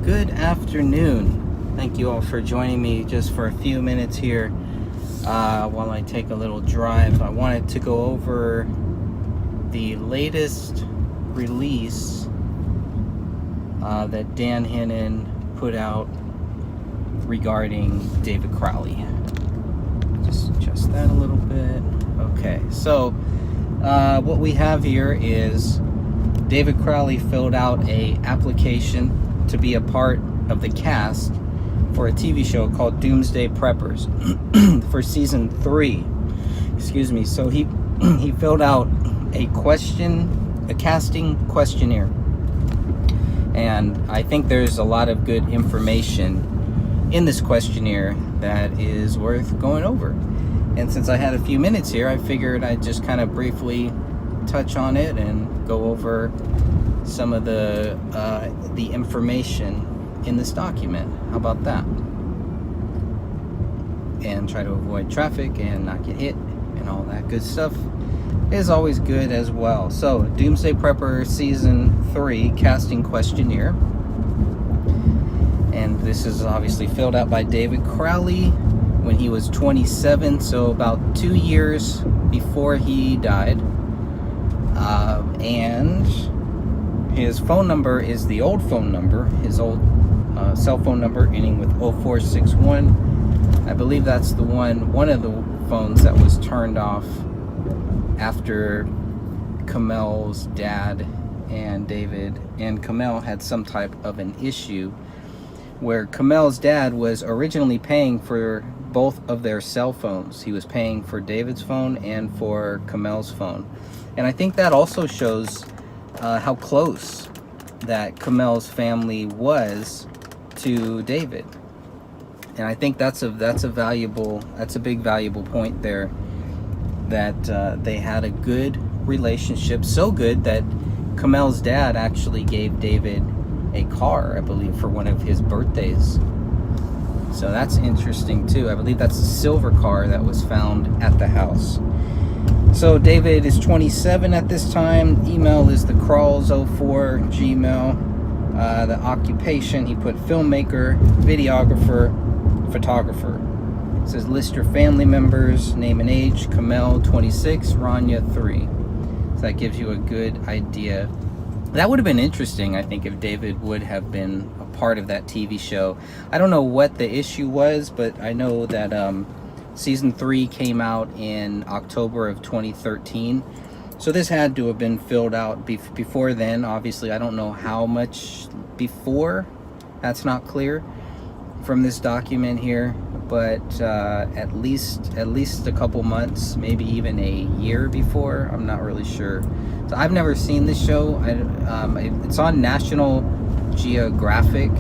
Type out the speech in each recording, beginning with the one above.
Good afternoon. Thank you all for joining me just for a few minutes here while I take a little drive. I wanted to go over the latest release that Dan Hennon put out regarding David Crowley. Just adjust that a little bit. Okay, so what we have here is David Crowley filled out a application to be a part of the cast for a TV show called Doomsday Preppers for season 3. Excuse me. So he filled out a casting questionnaire, and I think there's a lot of good information in this questionnaire that is worth going over. And since I had a few minutes here, I figured I'd just kind of briefly touch on it and go over some of the information in this document. How about that? And try to avoid traffic and not get hit and all that good stuff is always good as well. So, Doomsday Prepper Season 3 casting questionnaire. And this is obviously filled out by David Crowley when he was 27, so about 2 years before he died. And his phone number is the old phone number, his old cell phone number ending with 0461. I believe that's the one of the phones that was turned off after Kamel's dad and David and Kamel had some type of an issue where Kamel's dad was originally paying for both of their cell phones. He was paying for David's phone and for Kamel's phone. And I think that also shows how close that Kamel's family was to David. And I think that's a big valuable point there, that they had a good relationship, so good that Kamel's dad actually gave David a car, I believe, for one of his birthdays. So that's interesting too. I believe that's a silver car that was found at the house. So David is 27 at this time. Email is the Crawls04 Gmail. The occupation, he put filmmaker, videographer, photographer. It says list your family members, name and age. Kamel 26, Rania 3. So that gives you a good idea. That would have been interesting, I think, if David would have been a part of that TV show. I don't know what the issue was, but I know that season 3 came out in October of 2013. So this had to have been filled out before then. Obviously, I don't know how much before. That's not clear from this document here, but at least a couple months, maybe even a year before. I'm not really sure. So I've never seen this show. It's on National Geographic.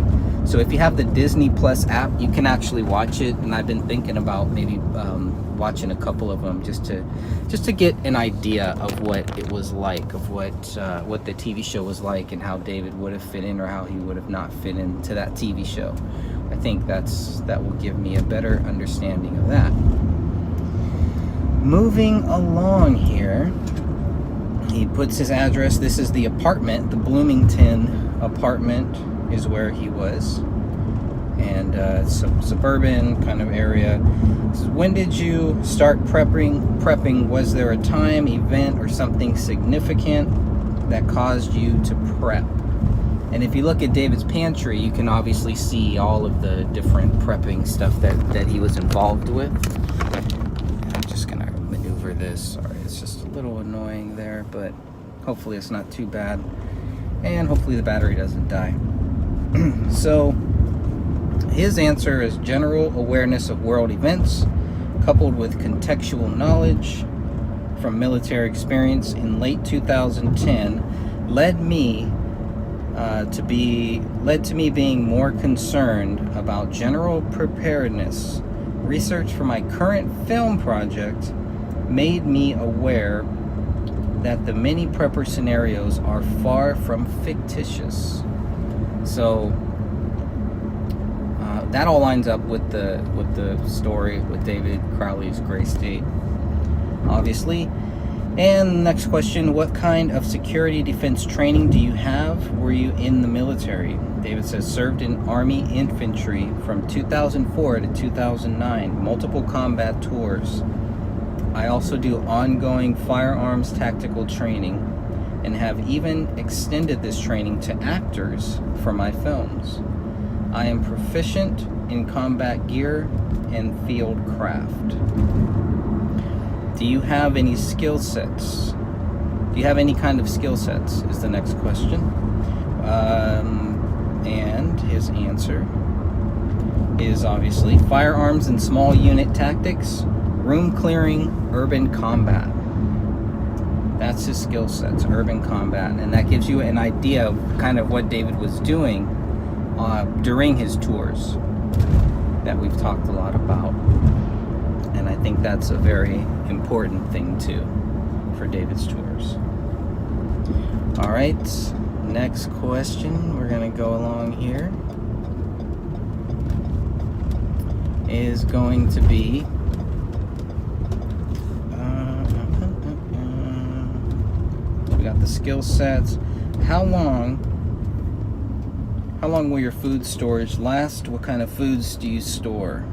So if you have the Disney Plus app, you can actually watch it. And I've been thinking about maybe watching a couple of them just to get an idea of what it was like, of what the TV show was like, and how David would have fit in or how he would have not fit into that TV show. I think that will give me a better understanding of that. Moving along here, he puts his address. This is the apartment, the Bloomington apartment is where he was, and suburban kind of area. This is, when did you start prepping? Was there a time, event, or something significant that caused you to prep? And if you look at David's pantry, you can obviously see all of the different prepping stuff that he was involved with. I'm just gonna maneuver this. Sorry, it's just a little annoying there, but hopefully it's not too bad, and hopefully the battery doesn't die. So his answer is general awareness of world events coupled with contextual knowledge from military experience in late 2010 led to me being more concerned about general preparedness. Research for my current film project made me aware that the many prepper scenarios are far from fictitious. So that all lines up with the story with David Crowley's Gray State, obviously. And next question, what kind of security defense training do you have? Were you in the military? military. David says, served in Army infantry from 2004 to 2009, multiple combat tours. I also do ongoing firearms tactical training and have even extended this training to actors for my films. I am proficient in combat gear and field craft. Do you have any skill sets? Do you have any kind of skill sets is the next question. And his answer is obviously firearms and small unit tactics, room clearing, urban combat. That's his skill sets, urban combat. And that gives you an idea of kind of what David was doing during his tours that we've talked a lot about. And I think that's a very important thing too for David's tours. All right, next question, we're going to go along here, is going to be we got the skill sets. How long will your food storage last? What kind of foods do you store?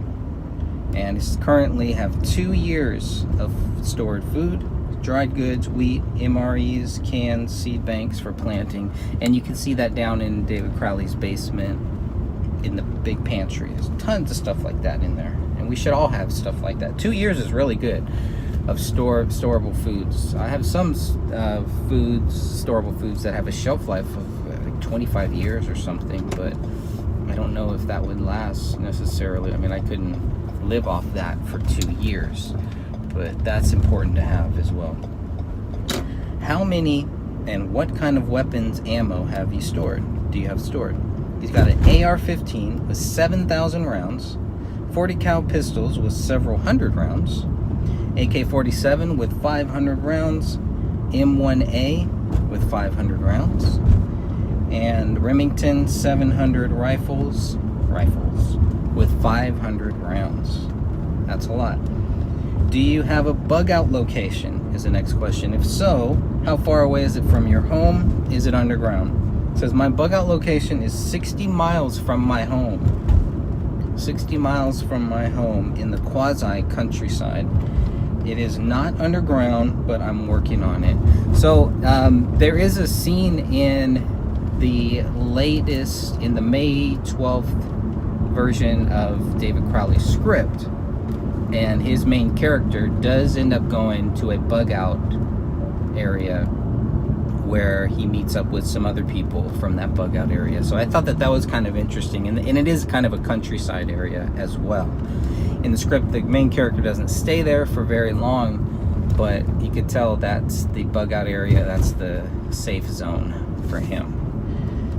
And it's currently have 2 years of stored food, dried goods, wheat, MREs, cans, seed banks for planting. And you can see that down in David Crowley's basement in the big pantry. There's tons of stuff like that in there. And we should all have stuff like that. 2 years is really good of storable foods. I have some storable foods that have a shelf life of like 25 years or something, but I don't know if that would last necessarily. I mean, I couldn't live off that for 2 years, but that's important to have as well. How many and what kind of weapons ammo have you stored? Do you have stored? He's got an AR-15 with 7,000 rounds, 40 cal pistols with several hundred rounds, AK-47 with 500 rounds, M1A with 500 rounds, and Remington 700 rifles with 500 rounds. That's a lot. Do you have a bug out location is the next question. If so, how far away is it from your home? Is it underground? It says my bug out location is 60 miles from my home. 60 miles from my home in the quasi countryside. It is not underground, but I'm working on it. So there is a scene in the May 12th version of David Crowley's script, and his main character does end up going to a bug out area where he meets up with some other people from that bug out area. So I thought that was kind of interesting, and it is kind of a countryside area as well. In the script, the main character doesn't stay there for very long, but you could tell that's the bug out area, that's the safe zone for him.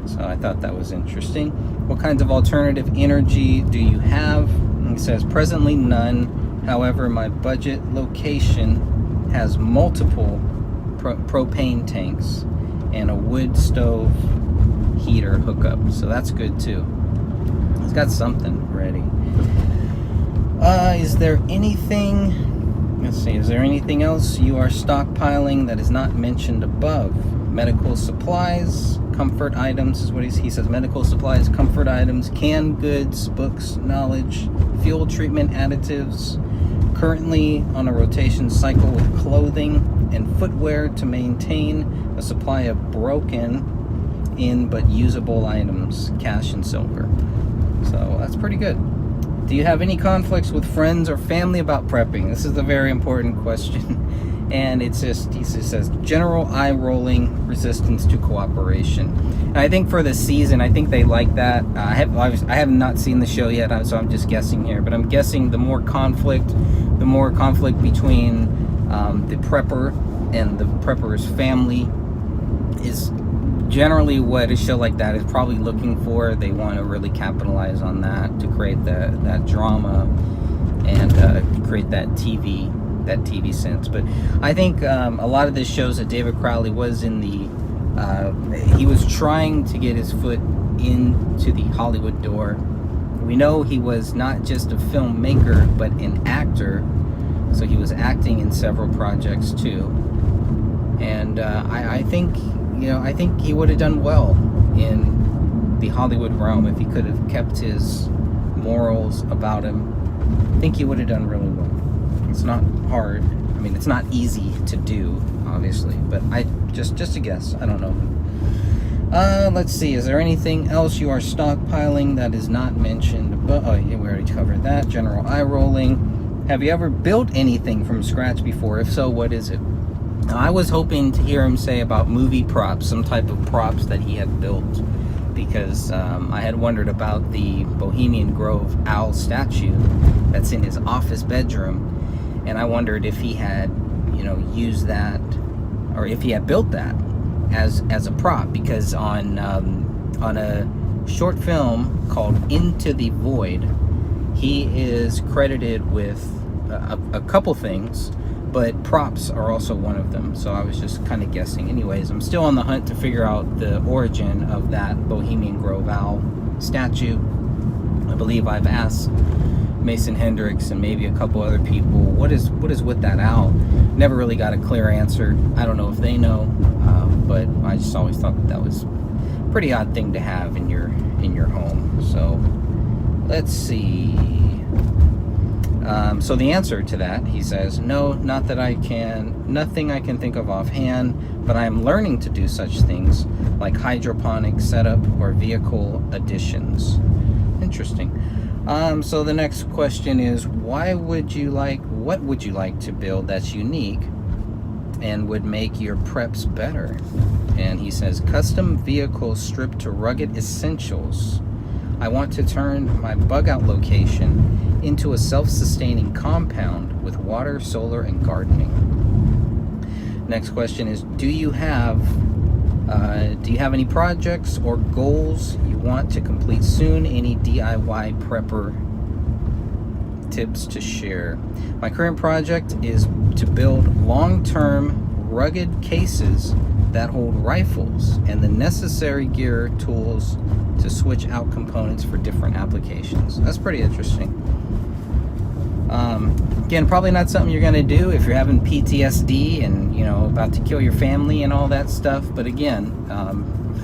So I thought that was interesting. What kinds of alternative energy do you have? He says, presently none. However, my budget location has multiple propane tanks and a wood stove heater hookup. So that's good too. He's got something ready. Is there anything, is there anything else you are stockpiling that is not mentioned above? Medical supplies, comfort items is what he says. Medical supplies, comfort items, canned goods, books, knowledge, fuel treatment additives. Currently on a rotation cycle with clothing and footwear to maintain a supply of broken in but usable items, cash and silver. So that's pretty good. Do you have any conflicts with friends or family about prepping? This is a very important question. And he says, general eye-rolling resistance to cooperation. And I think for the season, I think they like that. I have not seen the show yet, so I'm just guessing here. But I'm guessing the more conflict between the prepper and the prepper's family is generally what a show like that is probably looking for. They want to really capitalize on that to create that drama and create that TV sense. But I think a lot of this shows that David Crowley was in the he was trying to get his foot into the Hollywood door. We know he was not just a filmmaker but an actor, so he was acting in several projects too. And I think he would have done well in the Hollywood realm, if he could have kept his morals about him, I think he would have done really well. It's not hard. I mean, it's not easy to do, obviously, but I just a guess. I don't know. Let's see. Is there anything else you are stockpiling that is not mentioned? But oh yeah, we already covered that. General eye rolling. Have you ever built anything from scratch before? If so, what is it? Now, I was hoping to hear him say about movie props, some type of props that he had built, because I had wondered about the Bohemian Grove owl statue that's in his office bedroom, and I wondered if he had, used that, or if he had built that as a prop, because on a short film called Into the Void, he is credited with a couple things, but props are also one of them. So I was just kind of guessing. Anyways, I'm still on the hunt to figure out the origin of that Bohemian Grove owl statue. I believe I've asked Mason Hendricks and maybe a couple other people, what is with that owl? Never really got a clear answer. I don't know if they know, but I just always thought that was a pretty odd thing to have in your home. So let's see. So the answer to that, he says, no, nothing I can think of offhand, but I am learning to do such things like hydroponic setup or vehicle additions. Interesting. So the next question is, what would you like to build that's unique and would make your preps better? And he says, custom vehicles stripped to rugged essentials. I want to turn my bug out location into a self-sustaining compound with water, solar, and gardening. Next question is, do you have any projects or goals you want to complete soon? Any DIY prepper tips to share? My current project is to build long-term rugged cases that hold rifles and the necessary gear, tools to switch out components for different applications. That's pretty interesting. Again, probably not something you're going to do if you're having PTSD and, about to kill your family and all that stuff. But again,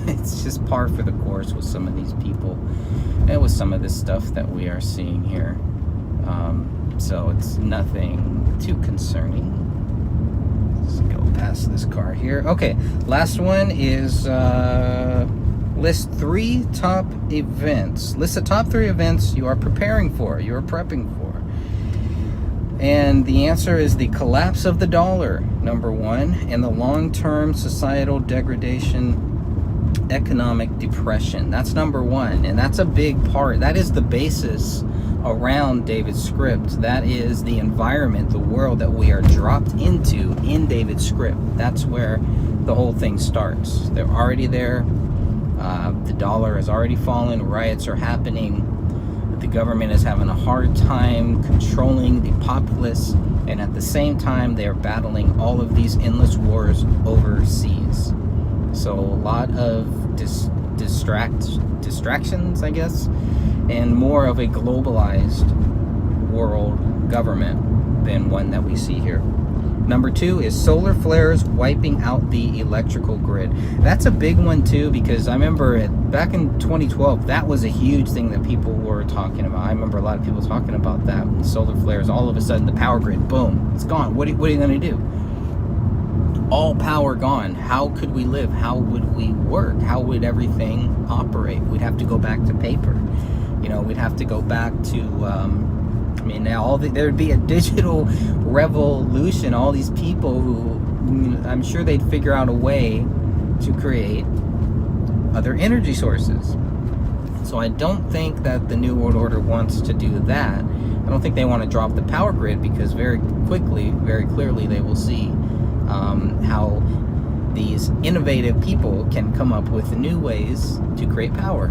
it's just par for the course with some of these people and with some of this stuff that we are seeing here. So it's nothing too concerning. Let's go past this car here. Okay, last one is list the top 3 events you are preparing for, you are prepping for. And the answer is the collapse of the dollar, number 1, and the long-term societal degradation, economic depression. That's number 1, and that's a big part. That is the basis around David's script. That is the environment, the world that we are dropped into in David's script. That's where the whole thing starts. They're already there. The dollar has already fallen. Riots are happening. The government is having a hard time controlling the populace, and at the same time they are battling all of these endless wars overseas. So a lot of distractions, I guess, and more of a globalized world government than one that we see here. Number 2 is solar flares wiping out the electrical grid. That's a big one too, because I remember back in 2012, that was a huge thing that people were talking about. I remember a lot of people talking about that. Solar flares, all of a sudden the power grid, boom, it's gone. What are you going to do? All power gone. How could we live? How would we work? How would everything operate? We'd have to go back to paper. We'd have to go back to now there'd be a digital revolution. All these people who, I'm sure they'd figure out a way to create other energy sources. So I don't think that the New World Order wants to do that. I don't think they want to drop the power grid, because very clearly they will see how these innovative people can come up with new ways to create power.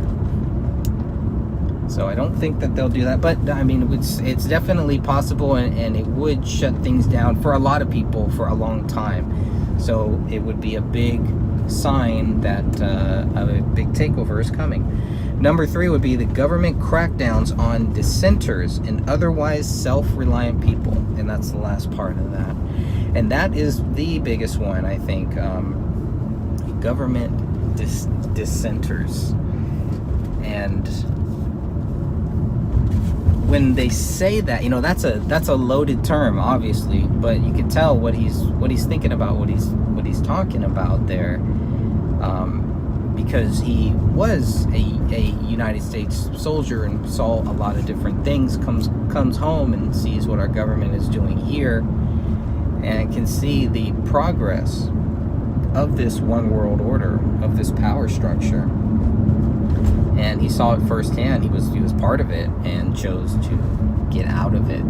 So I don't think that they'll do that, but it's definitely possible, and it would shut things down for a lot of people for a long time. So it would be a big sign that a big takeover is coming. Number 3 would be the government crackdowns on dissenters and otherwise self-reliant people, and that's the last part of that. And that is the biggest one, I think. Government dissenters. And when they say that, you know, that's a loaded term, obviously, but you can tell what he's thinking about, what he's talking about there, because he was a United States soldier and saw a lot of different things. Comes home and sees what our government is doing here, and can see the progress of this one world order, of this power structure. And he saw it firsthand. He was part of it and chose to get out of it.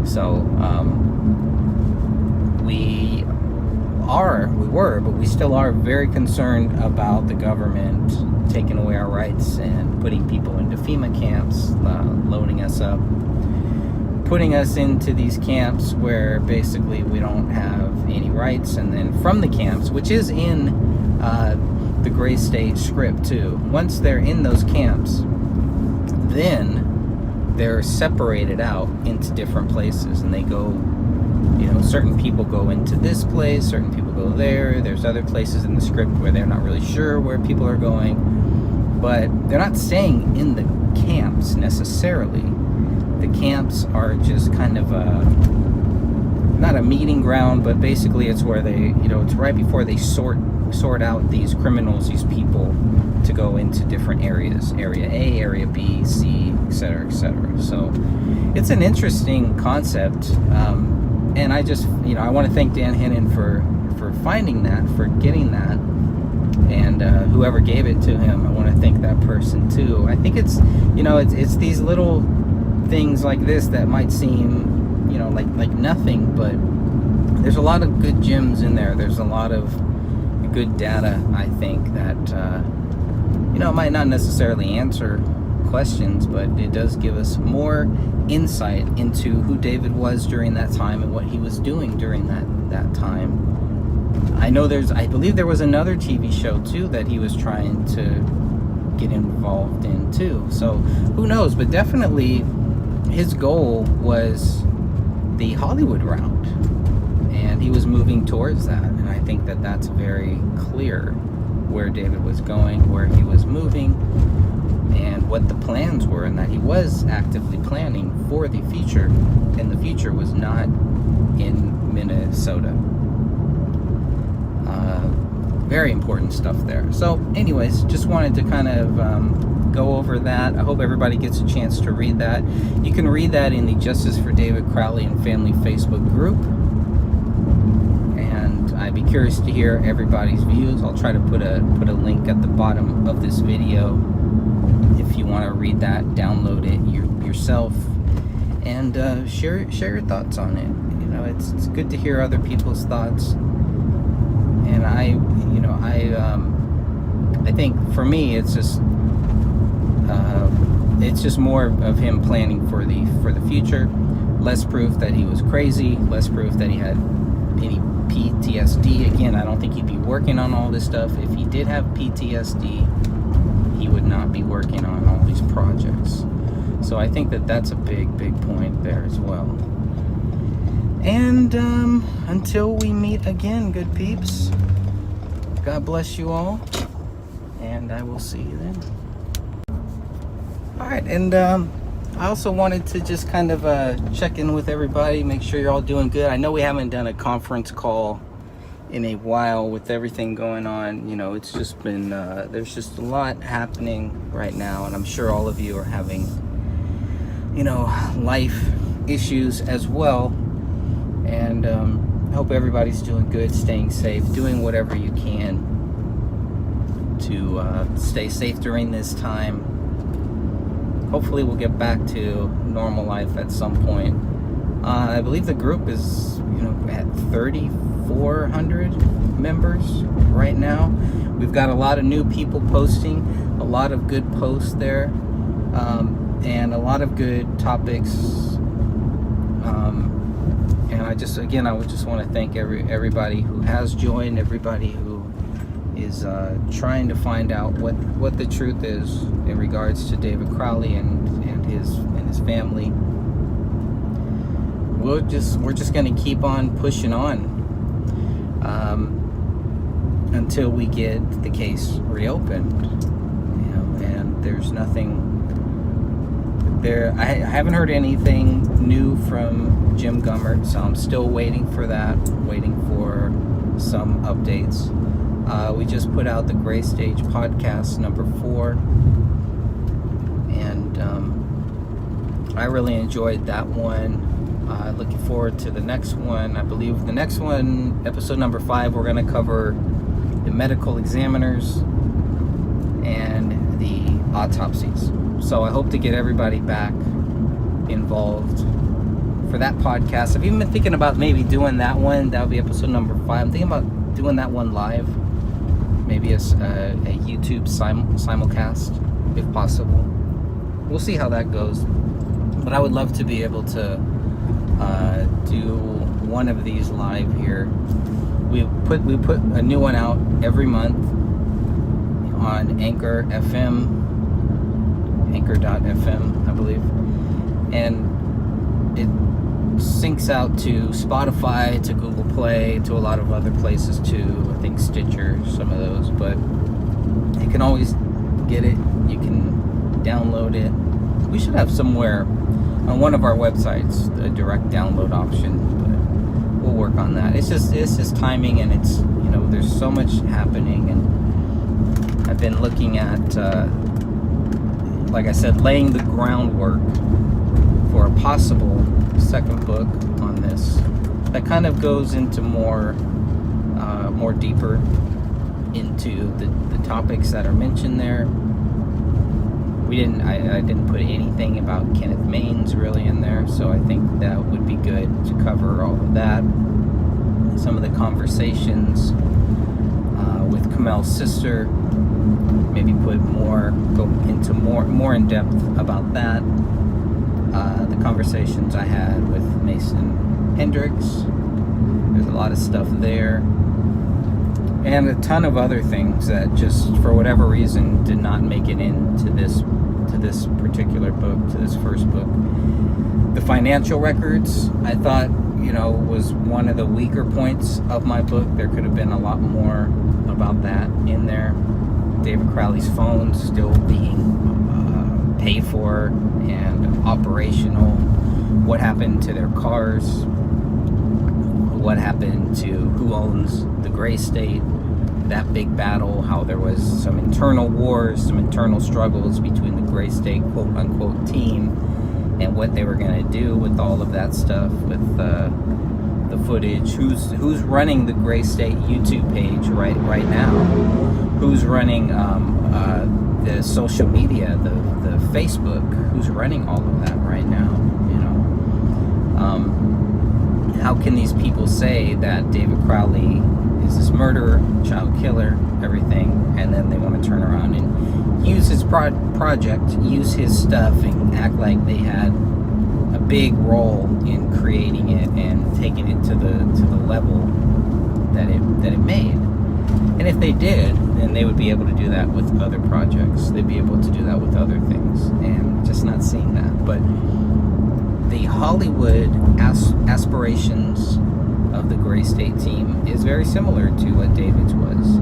So we were, but we still are very concerned about the government taking away our rights and putting people into FEMA camps, loading us up, putting us into these camps where basically we don't have any rights. And then from the camps, which is in the Gray State script too, once they're in those camps, then they're separated out into different places, and they go, you know, certain people go into this place, certain people go there. There's other places in the script where they're not really sure where people are going, but they're not staying in the camps necessarily. The camps are just kind of not a meeting ground, but basically it's where they, you know, it's right before they sort out these criminals, these people, to go into different areas, area A, area B, C, etc., etc. So it's an interesting concept, and I just, you know, I want to thank Dan Hennon for finding that, for getting that, and whoever gave it to him, I want to thank that person too. I think it's, you know, it's these little things like this that might seem, you know, like nothing, but there's a lot of good gems in there. There's a lot of good data, I think, that you know, it might not necessarily answer questions, but it does give us more insight into who David was during that time and what he was doing during that time. I believe there was another TV show too that he was trying to get involved in too. So who knows? But definitely his goal was the Hollywood route, and he was moving towards that. And I think that that's very clear where David was going, where he was moving, and what the plans were, and that he was actively planning for the future, and the future was not in Minnesota. Very important stuff there. So anyways, just wanted to kind of go over that. I hope everybody gets a chance to read that. You can read that in the Justice for David Crowley and Family Facebook group, and I'd be curious to hear everybody's views. I'll try to put a link at the bottom of this video if you want to read that, download it yourself, and share your thoughts on it. You know, it's good to hear other people's thoughts. And I think for me, it's just more of him planning for the future. Less proof that he was crazy. Less proof that he had any PTSD. Again, I don't think he'd be working on all this stuff. If he did have PTSD, he would not be working on all these projects. So I think that that's a big point there as well. And until we meet again, good peeps, God bless you all, and I will see you then. Alright, and I also wanted to just kind of check in with everybody, make sure you're all doing good. I know we haven't done a conference call in a while with everything going on. You know, it's just been, there's just a lot happening right now, and I'm sure all of you are having, you know, life issues as well. And I hope everybody's doing good, staying safe, doing whatever you can to stay safe during this time. Hopefully we'll get back to normal life at some point. I believe the group is, you know, at 3,400 members right now. We've got a lot of new people posting, a lot of good posts there, and a lot of good topics. And I would just want to thank everybody who has joined, everybody who is trying to find out what the truth is in regards to David Crowley and his family. We're just going to keep on pushing on until we get the case reopened, you know, and There's nothing there. I haven't heard anything new from Jim Gummert, so I'm still waiting for that, waiting for some updates. We just put out the Gray Stage podcast number 4, and I really enjoyed that one. Looking forward to the next one. I believe the next one, episode number 5, we're going to cover the medical examiners and the autopsies. So I hope to get everybody back involved for that podcast. I've even been thinking about maybe doing that one. That would be episode number 5. I'm thinking about doing that one live. Maybe as a YouTube simulcast, if possible. We'll see how that goes. But I would love to be able to do one of these live here. We put a new one out every month on Anchor FM. Anchor.fm, I believe, and it syncs out to Spotify, to Google Play, to a lot of other places too. I think Stitcher, some of those, but you can always get it. You can download it. We should have somewhere on one of our websites a direct download option, but we'll work on that. It's just timing, and it's, there's so much happening, and I've been looking at like I said, laying the groundwork for a possible second book on this that kind of goes into more deeper into the topics that are mentioned there. I didn't put anything about Kenneth Maines really in there, so I think that would be good to cover all of that. Some of the conversations with Kamel's sister. Maybe go into more in depth about that. The conversations I had with Mason Hendricks. There's a lot of stuff there, and a ton of other things that just for whatever reason did not make it into this particular book, to this first book. The financial records, I thought, was one of the weaker points of my book. There could have been a lot more about that in there. David Crowley's phones still being paid for and operational. What happened to their cars? What happened to who owns the Gray State? That big battle, how there was some internal wars, some internal struggles between the Gray State quote-unquote team and what they were going to do with all of that stuff, with the footage. Who's running the Gray State YouTube page right now? Who's running the social media, the Facebook? Who's running all of that right now? How can these people say that David Crowley is this murderer, child killer, everything, and then they want to turn around and use his project, use his stuff, and act like they had a big role in creating it and taking it to the level that it made? And if they did, then they would be able to do that with other projects. They'd be able to do that with other things, and just not seeing that. But the Hollywood aspirations of the Gray State team is very similar to what David's was.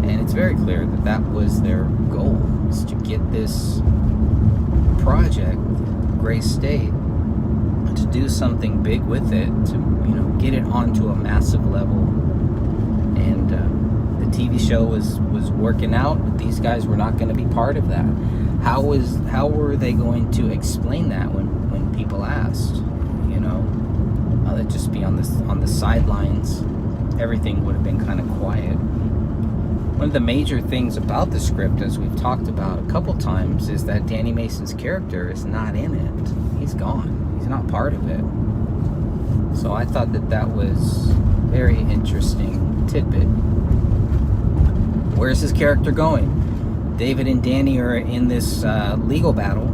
And it's very clear that was their goal, is to get this project, Gray State, to do something big with it, to get it onto a massive level. And the TV show was working out, but these guys were not going to be part of that. How were they going to explain that when people asked? They'd just be on the sidelines. Everything would have been kind of quiet. One of the major things about the script, as we've talked about a couple times, is that Danny Mason's character is not in it. He's gone. He's not part of it. So I thought that was very interesting tidbit. Where's his character going? David and Danny are in this legal battle.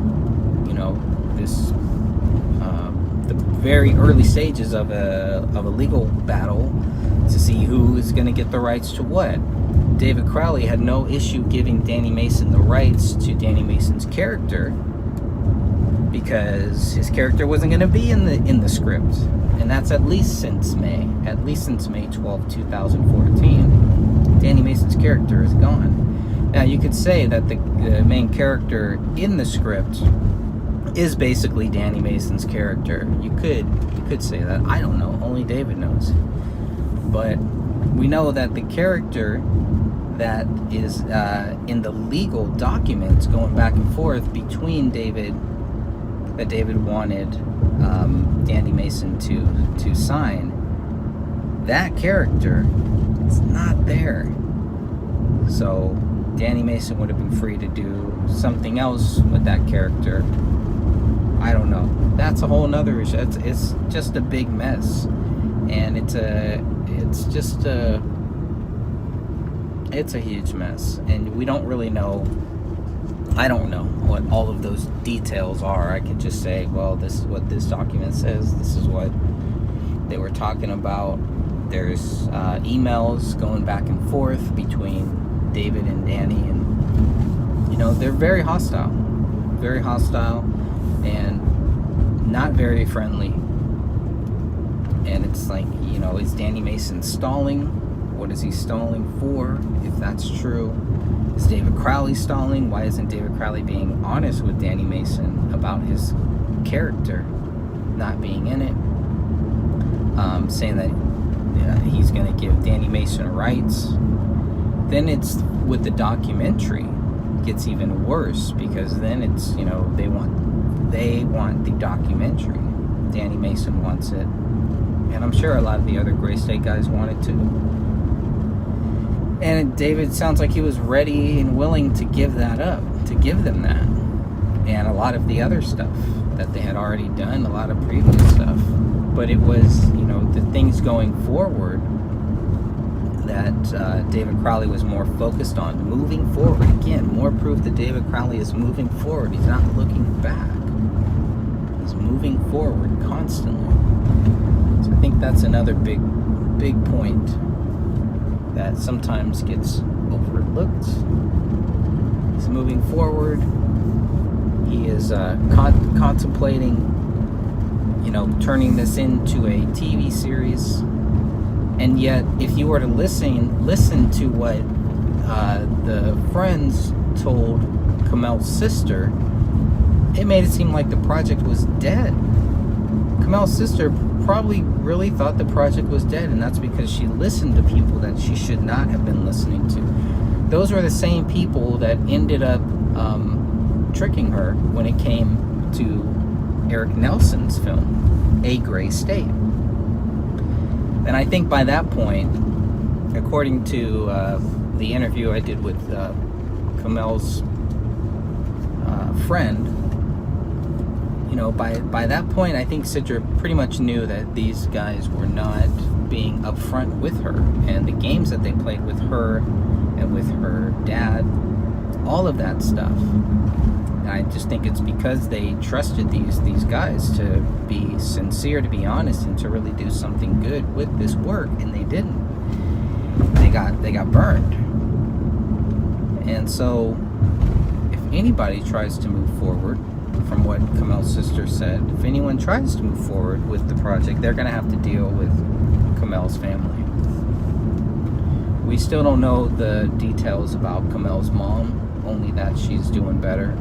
This the very early stages of a legal battle to see who is going to get the rights to what. David Crowley had no issue giving Danny Mason the rights to Danny Mason's character because his character wasn't going to be in the script, and that's at least since May 12, 2014. Danny Mason's character is gone. Now, you could say that the main character in the script is basically Danny Mason's character. You could say that. I don't know. Only David knows. But we know that the character that is in the legal documents going back and forth between David wanted Danny Mason to sign, that character is not there. So Danny Mason would have been free to do something else with that character. I don't know. That's a whole nother issue. It's just a big mess, and it's a huge mess, and we don't really know. I don't know what all of those details are. I could just say, well, this is what this document says. This is what they were talking about. There's emails going back and forth between David and Danny, and they're very hostile, and not very friendly. And it's like, is Danny Mason stalling? What is he stalling for? If that's true, is David Crowley stalling? Why isn't David Crowley being honest with Danny Mason about his character not being in it? Saying that he's going to give Danny Mason rights. Then it's with the documentary, it gets even worse, because then it's, they want the documentary. Danny Mason wants it, and I'm sure a lot of the other Gray State guys want it too. And David sounds like he was ready and willing to give that up, to give them that, and a lot of the other stuff that they had already done, a lot of previous stuff. But it was, the things going forward that David Crowley was more focused on, moving forward. Again, more proof that David Crowley is moving forward. He's not looking back. He's moving forward constantly. So I think that's another big point that sometimes gets overlooked. He's moving forward. He is contemplating, turning this into a TV series. And yet, if you were to listen to what the friends told Kamel's sister, it made it seem like the project was dead. Kamel's sister probably really thought the project was dead, and that's because she listened to people that she should not have been listening to. Those were the same people that ended up tricking her when it came to Eric Nelson's film, A Gray State. And I think by that point, according to the interview I did with Kamel's friend, by that point, I think Sidra pretty much knew that these guys were not being upfront with her, and the games that they played with her and with her dad, all of that stuff. And I just think it's because they trusted these guys to be sincere, to be honest, and to really do something good with this work, and they didn't. They got burned. And so, if anybody tries to move forward, from what Kamel's sister said, if anyone tries to move forward with the project, they're going to have to deal with Kamel's family. We still don't know the details about Kamel's mom, only that she's doing better.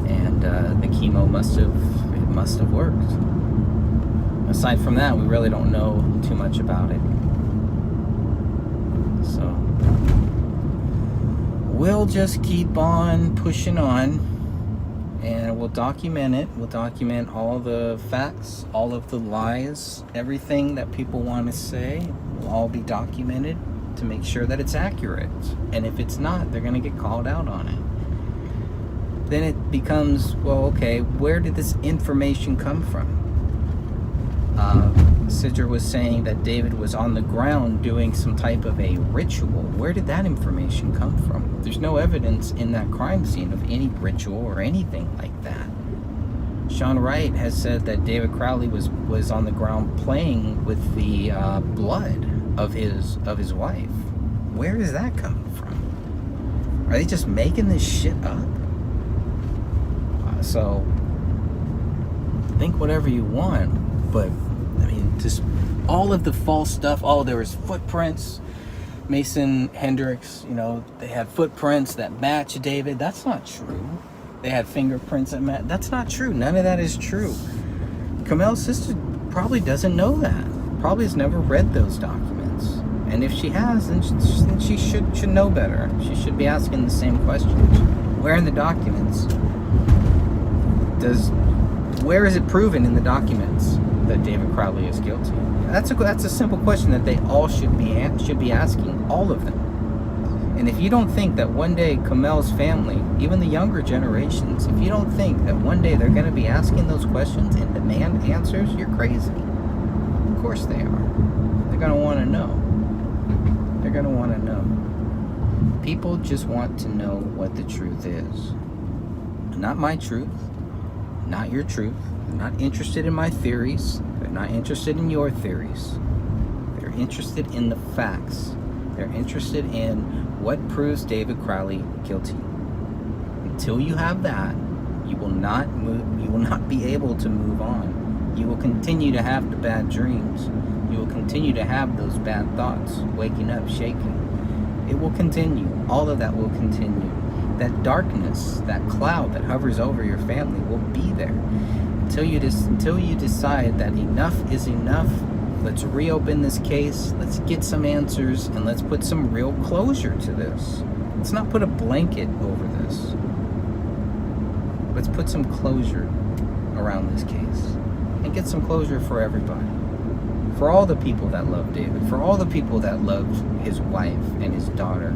And the chemo must have worked. Aside from that, we really don't know too much about it. So we'll just keep on pushing on, and we'll document it. We'll document all the facts, all of the lies, everything that people want to say will all be documented to make sure that it's accurate. And if it's not, they're going to get called out on it. Then it becomes, well, okay, where did this information come from? Sidra was saying that David was on the ground doing some type of a ritual. Where did that information come from? There's no evidence in that crime scene of any ritual or anything like that. Sean Wright has said that David Crowley was on the ground playing with the blood of his wife. Where is that coming from? Are they just making this shit up? So think whatever you want, but I mean, just all of the false stuff. Oh, there was footprints. Mason Hendricks, you know, they had footprints that match David. That's not true. They had fingerprints that match. That's not true. None of that is true. Kamel's sister probably doesn't know that. Probably has never read those documents. And if she has, then she should know better. She should be asking the same questions. Where in the documents where is it proven in the documents that David Crowley is guilty? That's a simple question that they all should be asking, all of them. And if you don't think that one day Kamel's family, even the younger generations, if you don't think that one day they're going to be asking those questions and demand answers, you're crazy. Of course they are. They're going to want to know. They're going to want to know. People just want to know what the truth is. Not my truth. Not your truth. They're not interested in my theories. They're not interested in your theories. They're interested in the facts. They're interested in what proves David Crowley guilty. Until you have that, you will not be able to move on. You will continue to have the bad dreams. You will continue to have those bad thoughts, waking up, shaking. It will continue. All of that will continue. That darkness, that cloud that hovers over your family will be there until you decide that enough is enough. Let's reopen this case. Let's get some answers, and let's put some real closure to this. Let's not put a blanket over this. Let's put some closure around this case and get some closure for everybody. For all the people that love David, for all the people that loved his wife and his daughter.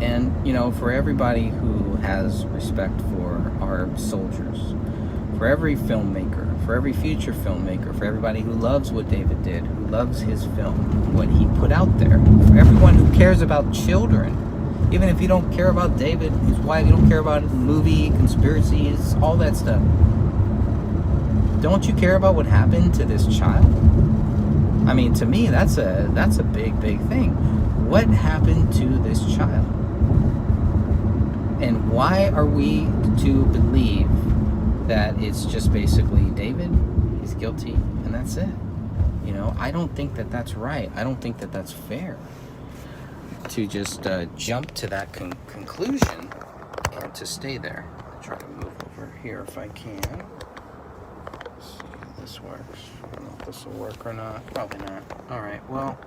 And, you know, for everybody who has respect for our soldiers, for every filmmaker, for every future filmmaker, for everybody who loves what David did, who loves his film, what he put out there, for everyone who cares about children, even if you don't care about David, his wife, you don't care about the movie, conspiracies, all that stuff. Don't you care about what happened to this child? I mean, to me, that's a big, big thing. What happened to this child? And why are we to believe that it's just basically David, he's guilty, and that's it? You know, I don't think that that's right. I don't think that that's fair to just jump to that conclusion and to stay there. I'll try to move over here if I can. Let's see if this works. I don't know if this will work or not. Probably not. All right, well,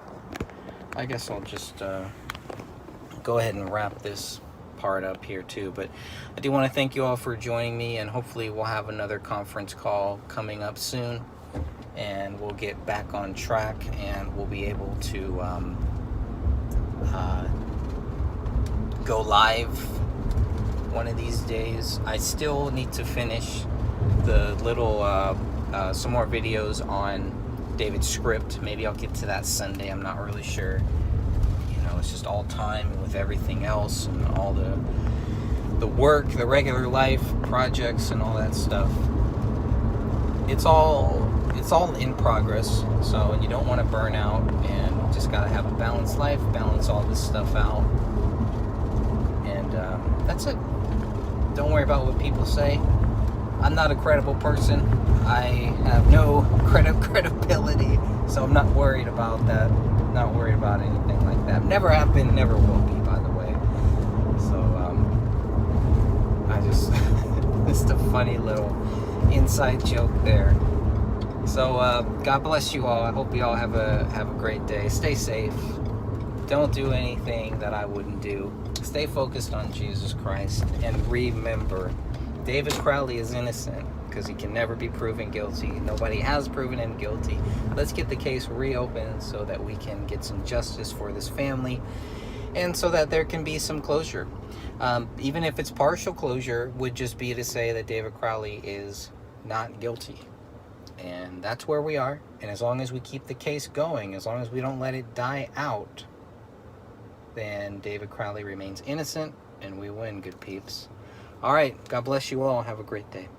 I guess I'll just go ahead and wrap this part up here too. But I do want to thank you all for joining me, and hopefully we'll have another conference call coming up soon, and we'll get back on track, and we'll be able to go live one of these days. I still need to finish the little some more videos on David's script. Maybe I'll get to that Sunday. I'm not really sure. It's just all time with everything else and all the work, the regular life projects and all that stuff. It's all in progress. So you don't want to burn out, and you just got to have a balanced life, balance all this stuff out, and that's it. Don't worry about what people say. I'm not a credible person. I have no credibility, so I'm not worried about that. Not worried about anything like that. Never have been, never will be, by the way. So, I just, just a funny little inside joke there. So, God bless you all. I hope you all have a great day. Stay safe. Don't do anything that I wouldn't do. Stay focused on Jesus Christ. And remember, David Crowley is innocent, because he can never be proven guilty. Nobody has proven him guilty. Let's get the case reopened so that we can get some justice for this family, and so that there can be some closure. Even if it's partial closure, would just be to say that David Crowley is not guilty. And that's where we are. And as long as we keep the case going, as long as we don't let it die out, then David Crowley remains innocent, and we win, good peeps. All right, God bless you all. Have a great day.